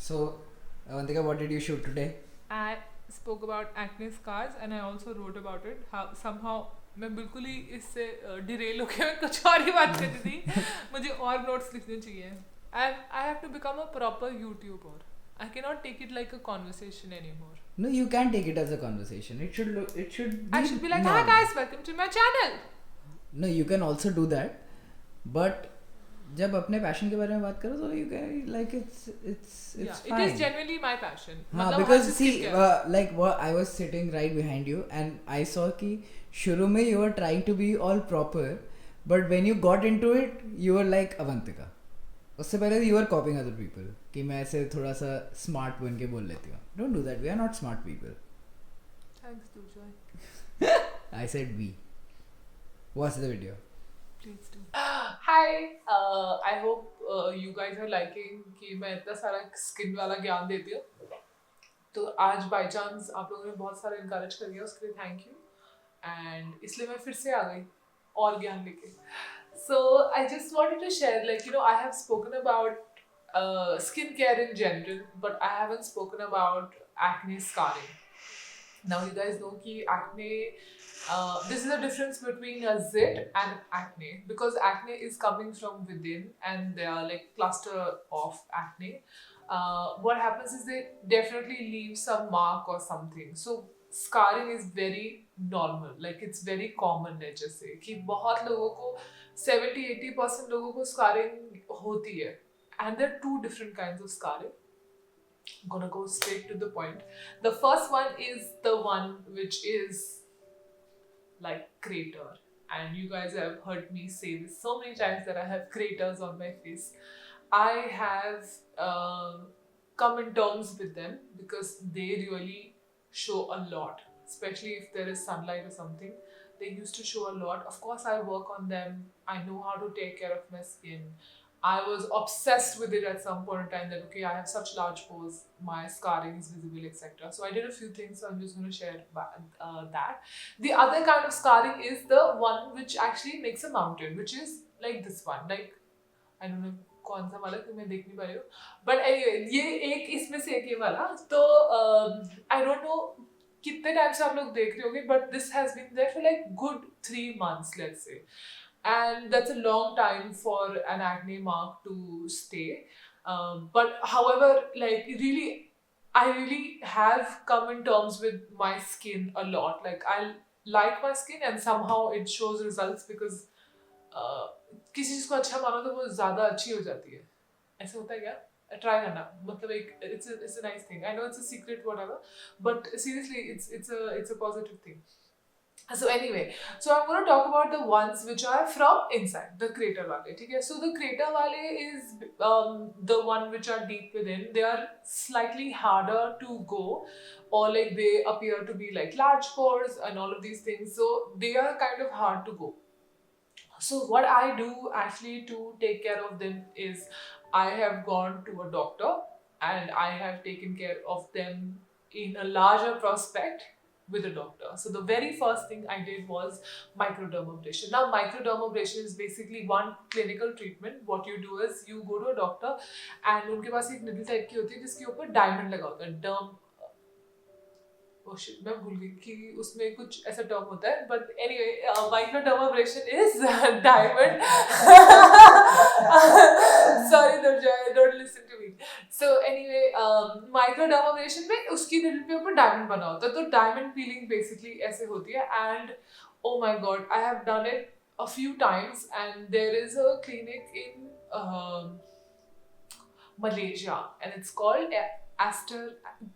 So, Avantika, what did you shoot today? I spoke about acne scars and I also wrote about it. How somehow मैं बिल्कुल ही इससे Daryl होके मैं कुछ और ही बात कर रही थी. मुझे और नोट्स लिखने चाहिए. I have to become a proper YouTuber. I cannot take it like a conversation anymore. No, you can take it as a conversation. It should I be should be like, hi normal. guys, welcome to my channel. No, you can also do that, but जब अपने passion के बारे में बात करो तो you can like it's Yeah, fine. it is genuinely my passion. हाँ, मतलब because हर see, चीज़ क्या like what I was sitting right behind you and I saw कि शुरू में you were trying to be all proper, but when you got into it, you were like Avantika. उससे पहले you were copying other people कि मैं ऐसे थोड़ा सा smart बन के बोल लेती हूँ. Don't do that. We are not smart people. Thanks, Dujoy. I said we. Watch the video. Please do. Hi, I hope you guys are liking कि मैं इतना सारा स्किन वाला ज्ञान देती हूँ. तो आज बाय चांस आप लोगों ने बहुत सारा इनकरेज कर दिया, उसके लिए थैंक यू. एंड इसलिए मैं फिर से आ गई और ज्ञान लेके. So I just wanted to share, like, I have spoken about skincare in general, but I haven't spoken about acne scarring. Now you guys know कि acne, this is the difference between a zit and acne, because acne is coming from within and they are like cluster of acne. What happens is they definitely leave some mark or something. So scarring is very normal, like it's very common. let's just say कि बहुत लोगों को 70-80% लोगों को scarring होती है. And there are two different kinds of scarring. I'm gonna go straight to the point. The first one is the one which is like crater, and you guys have heard me say this so many times that I have craters on my face. I have come in terms with them because they really show a lot, especially if there is sunlight or something. They used to show a lot. Of course, I work on them. I know how to take care of my skin. I was obsessed with it at some point in time that okay, I have such large pores, my scarring is visible, etc. So I did a few things, so I'm just going to share that. The other kind of scarring is the one which actually makes a mountain, which is like this one. Like, I don't know कौन सा वाला कि मैं देख नहीं पा रही हूँ, बट एनीवे ये एक इसमें से एक ये वाला. तो आई डोंट नो कितने टाइम से आप लोग देख रहे होगे, but this has been there for like good 3 months, let's say. And that's a long time for an acne mark to stay. But however, like really, I really have come in terms with my skin a lot. Like I like my skin and somehow it shows results because किसी चीज को अच्छा मानो तो वो ज्यादा अच्छी हो जाती है. ऐसे होता है क्या? ट्राई करना, मतलब एक it's a nice thing. I know it's a secret whatever, but seriously it's a positive thing. So anyway, so I'm going to talk about the ones which are from inside, the crater wale. Okay? So the crater wale is the one which are deep within. They are slightly harder to go, or like they appear to be like large pores and all of these things. So they are kind of hard to go. So what I do actually to take care of them is I have gone to a doctor and I have taken care of them in a larger prospect with a doctor. So the very first thing I did was microdermabrasion. Now microdermabrasion is basically one clinical treatment. What you do is you go to a doctor and उनके पास एक needle type की होती है जिसके ऊपर diamond लगा होता है. मैं भूल गई कि उसमें कुछ ऐसा टर्म होता है, but anyway microdermabrasion is diamond. Sorry Durjay, don't listen to me. So anyway microdermabrasion में उसकी निडल पे ऊपर डायमंड बना होता है, तो डायमंड पीलिंग बेसिकली ऐसे होती है. And oh my God, I have done it a few times and there is a clinic in Malaysia and it's called Aster.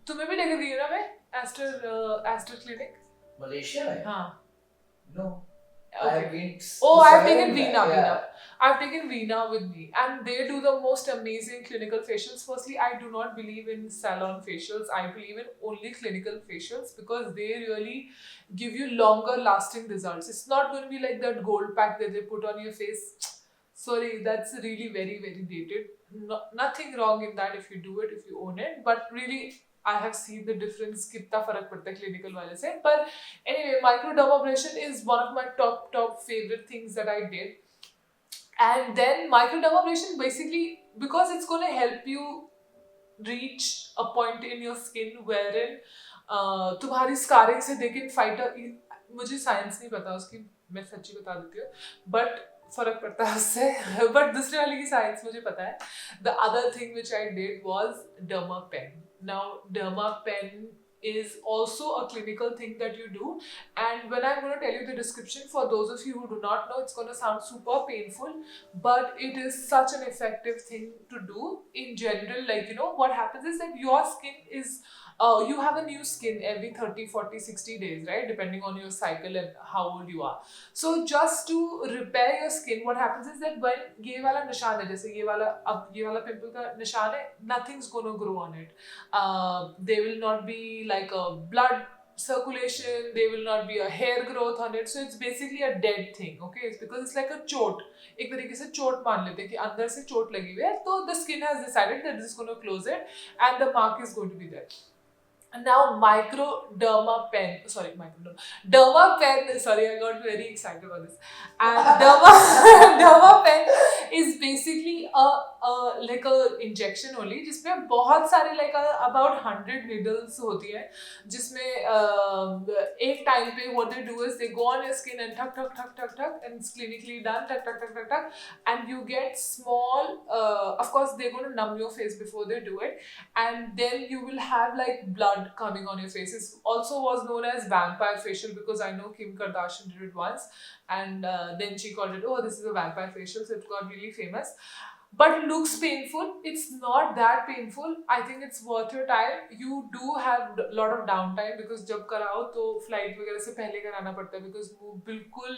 तुम्हें भी लेकर गई ना मैं Aster Clinic. Malaysia में? हाँ. No. Okay. I have been. Oh, I've taken Veena. I've taken Veena with me, and they do the most amazing clinical facials. Firstly, I do not believe in salon facials. I believe in only clinical facials because they really give you longer lasting results. It's not going to be like that gold pack that they put on your face. Sorry, that's really very, very dated. Nothing wrong in that if you do it, if you own it, but really I have seen the difference कितना फर्क पड़ता है clinical वाले से. But anyway, microdermabrasion is one of my top favorite things that I did. And then microdermabrasion basically, because it's going to help you reach a point in your skin wherein तुम्हारी scarring से they can fight a, मुझे science नहीं पता उसकी, मैं सच्ची बता देती हूँ, बट फर्क पड़ता है उससे, बट दूसरे वाले की साइंस मुझे पता है. The other thing which I did was Dermapen. Now Dermapen is also a clinical thing that you do, and when I'm going to tell you the description, for those of you who do not know, it's going to sound super painful, but it is such an effective thing to do in general. Like, you know, what happens is that your skin is you have a new skin every 30, 40, 60 days, right? Depending on your cycle and how old you are. So just to repair your skin, what happens is that when ये वाला निशान है, जैसे ये वाला, अब ये वाला पिंपल का निशान है, nothing's gonna grow on it. There will not be like a blood circulation, there will not be a hair growth on it, so it's basically a dead thing. Okay, it's because it's like a चोट, एक तरीके से चोट मान लेते हैं कि अंदर से चोट लगी हुई है, तो the skin has decided that this is going to close it and the mark is going to be there. Now Dermapen, sorry, I got very excited about this. And Dermapen is basically a like a injection only, जिसमें बहुत सारे like about 100 needles होती है, जिसमें एक time पे what they do is they go on your skin and tuck and it's clinically done, tuck, and you get small, of course they're going to numb your face before they do it, and then you will have like blood coming on your face. It also was known as vampire facial because I know Kim Kardashian did it once, and then she called it, oh, this is a vampire facial, so it got really famous. But looks painful. It's not that painful. I think it's worth your time. You do have a lot of downtime because जब कराओ तो flight वगैरह से पहले कराना पड़ता है, because वो बिल्कुल,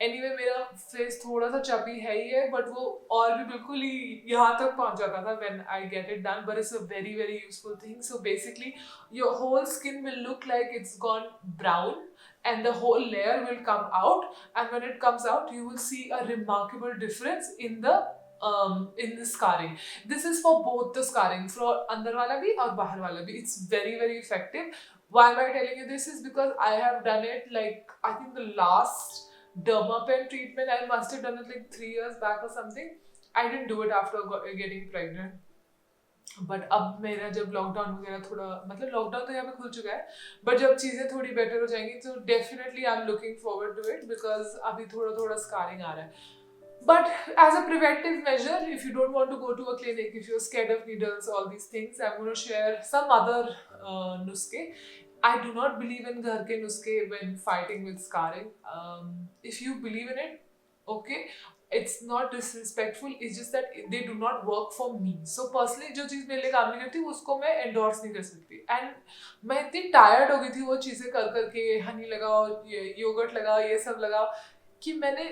anyway मेरा face थोड़ा सा chubby है ही है, but वो और भी बिल्कुल ही यहाँ तक पहुँच जाता था when I get it done. But it's a very very useful thing. So basically your whole skin will look like it's gone brown, and the whole layer will come out, and when it comes out you will see a remarkable difference in the scarring. This is for both the scarring, for अंदर वाला भी और बाहर वाला भी. It's very very effective. Why am I telling you this? Is because I have done it, like I think the last Dermapen treatment I must have done it like 3 years back or something. I didn't do it after getting pregnant. But अब मेरा जब lockdown वगैरह थोड़ा, मतलब lockdown तो यहाँ पे खुल चुका है, बट जब चीज़ें थोड़ी बेटर हो जाएंगी तो definitely I am looking forward to it, because अभी थोड़ा थोड़ा स्कारिंग आ रहा है. But as a preventive measure, if you don't want to go to a clinic, if you're scared of needles, all these things, I'm going to share some other nuske. I do not believe in ghar ke nuske when fighting with scarring. If you believe in it, okay. It's not disrespectful, it's just that they do not work for me. So personally जो चीज़ मेरे लिए काम नहीं करती उसको मैं endorse नहीं कर सकती. And मैं इतनी tired हो गई थी वो चीज़ें कर करके, honey लगाओ, ये yogurt लगाओ, ये सब लगाओ, कि मैंने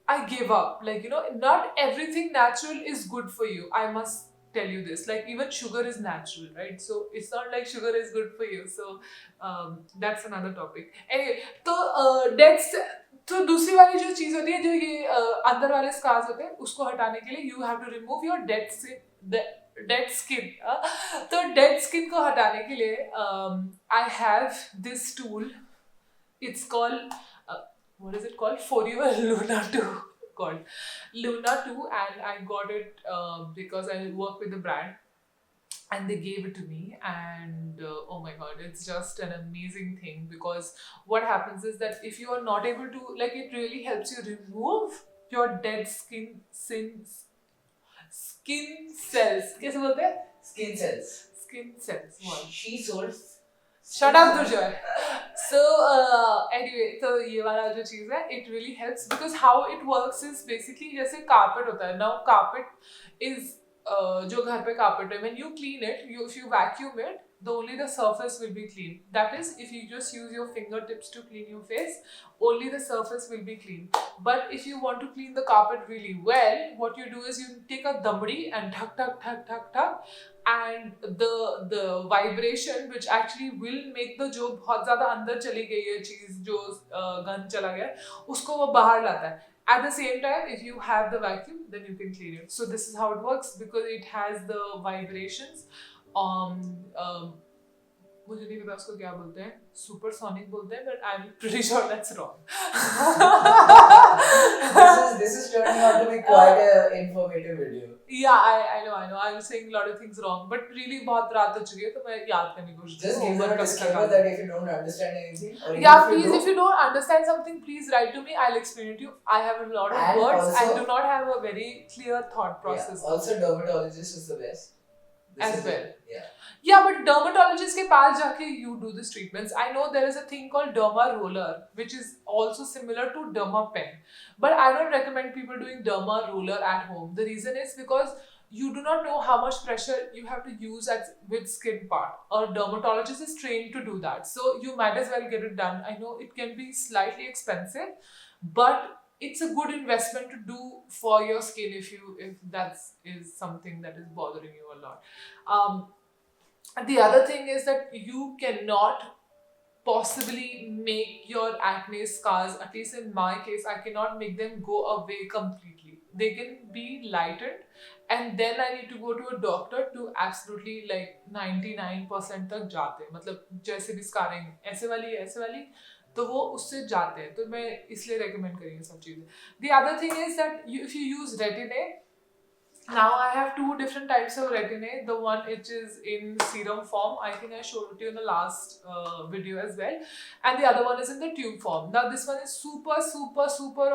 I gave up. Like, you know, not everything natural is good for you. I must tell you this. Like, even sugar is natural, right? So it's not like sugar is good for you. So that's another topic. Anyway, तो दूसरी वाली जो चीज़ होती है, जो ये अंदर वाले स्कार्स होते हैं, उसको हटाने के लिए you have to remove your dead skin. तो dead skin को हटाने के लिए I have this tool. It's called what is it called? For you, Luna 2. Called Luna 2, and I got it because I work with the brand, and they gave it to me, and oh my god, it's just an amazing thing. Because what happens is that if you are not able to, like, it really helps you remove your dead skin cells. कैसे बोलते हैं? Skin cells. Skin cells. What? She sold. Shut up, Durjoy. So anyway, तो ये वाला जो चीज़ है, it really helps because how it works is basically जैसे carpet होता है. Now carpet is जो घर पे carpet है, when you clean it, if you vacuum it, only the surface will be clean. That is, if you just use your fingertips to clean your face, only the surface will be clean. But if you want to clean the carpet really well, what you do is you take a damdi and tuck, and the vibration which actually will make the जो बहुत ज़्यादा अंदर चली गई है चीज़, जो गंद चला गया, उसको वो बाहर लाता है. At the same time, if you have the vacuum, then you can clean it. So this is how it works because it has the vibrations. मुझे नहीं पता उसको क्या बोलते हैं, सुपरसोनिक बोलते हैं, but I'm pretty sure that's wrong. This is turning out to be quite an informative video. Yeah, I know. I'm saying a lot of things wrong, but really बहुत रात हो चुकी है तो मैं याद करने की कोशिश Just give them a disclaimer that if you don't understand anything, or yeah, please, if you don't understand something, please write to me. I'll explain it to you. I have a lot of And words. also, I do not have a very clear thought process. Yeah, also, dermatologist is the best. As well. Yeah. Yeah, but dermatologist के पास जाके you do these treatments. I know there is a thing called derma roller, which is also similar to derma pen. But I don't recommend people doing derma roller at home. The reason is because you do not know how much pressure you have to use with skin part. A dermatologist is trained to do that. So you might as well get it done. I know it can be slightly expensive, but it's a good investment to do for your skin if that is something that is bothering you a lot. The other thing is that you cannot possibly make your acne scars, at least in my case, I cannot make them go away completely. They can be lightened, and then I need to go to a doctor to absolutely like 99% तक जाते हैं. मतलब जैसे भी scarring ऐसे वाली तो वो उससे जाते हैं. तो मैं इसलिए recommend करेंगे सब चीजें. The other thing is that if you use Retin-A, now I have two different types of Retin-A. The one which is in serum form, I think I showed it to you in the last video as well, and the other one is in the tube form. Now this one is super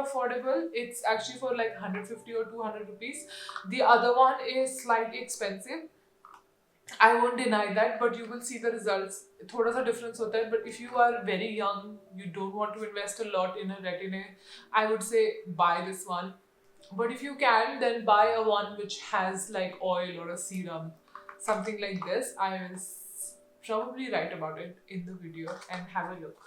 affordable. It's actually for like 150 or 200 rupees. The other one is slightly expensive. I won't deny that, but you will see the results. थोड़ा सा difference होता है, but if you are very young, you don't want to invest a lot in a Retin-A, I would say buy this one. But if you can, then buy a one which has like oil or a serum, something like this. I will probably write about it in the video and have a look.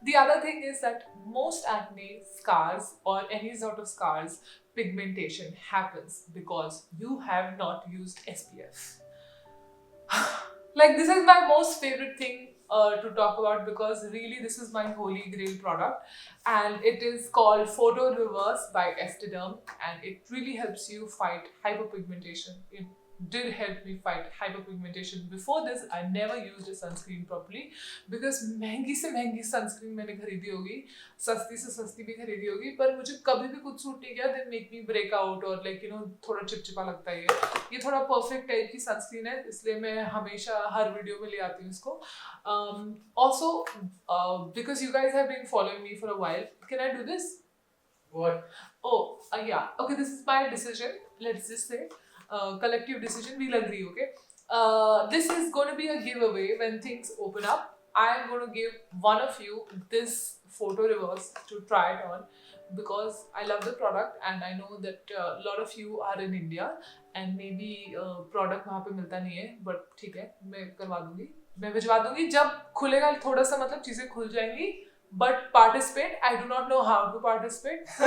The other thing is that most acne scars or any sort of scars, pigmentation happens because you have not used SPF. Like this is my most favorite thing to talk about, because really this is my holy grail product, and it is called Photo Reverse by Estederm, and it really helps you fight hyperpigmentation. It did help me fight hyperpigmentation. Before this, I never used a sunscreen properly because महंगी से महंगी sunscreen मैंने खरीदी होगी, सस्ती से सस्ती भी खरीदी होगी, पर मुझे कभी भी कुछ सूट नहीं किया. They make me break out और like you know थोड़ा चिपचिपा लगता है. ये थोड़ा perfect टाइप की sunscreen है, इसलिए मैं हमेशा हर वीडियो में ले आती हूँ इसको. Also, because you guys have been following me for a while, can I do this? What? Oh, yeah. Okay, this is my decision. Let's just say. Collective decision, we'll agree, okay? This is going to be a giveaway when things open up. I'm going to give one of you this Photo Reverse to try it on, because I love the product and I know that a lot of you are in India and maybe product वहाँ पे मिलता नहीं है, but ठीक है, मैं करवा दूँगी, मैं भिजवा दूँगी. जब खुलेगा थोड़ा सा मतलब चीज़ें खुल जाएंगी. But participate, I do not know how to participate because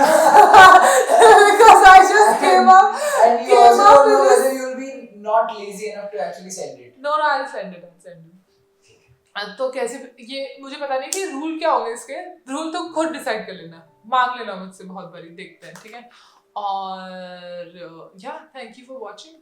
I just came up. And you also don't know whether you will be not lazy enough to actually send it. No, I'll send it. तो कैसे, ये मुझे पता नहीं कि rule क्या होंगे इसके. रूल तो खुद डिसाइड कर लेना, मांग लेना मुझसे बहुत बारी, देखते हैं, ठीक है. और yeah, thank you for watching.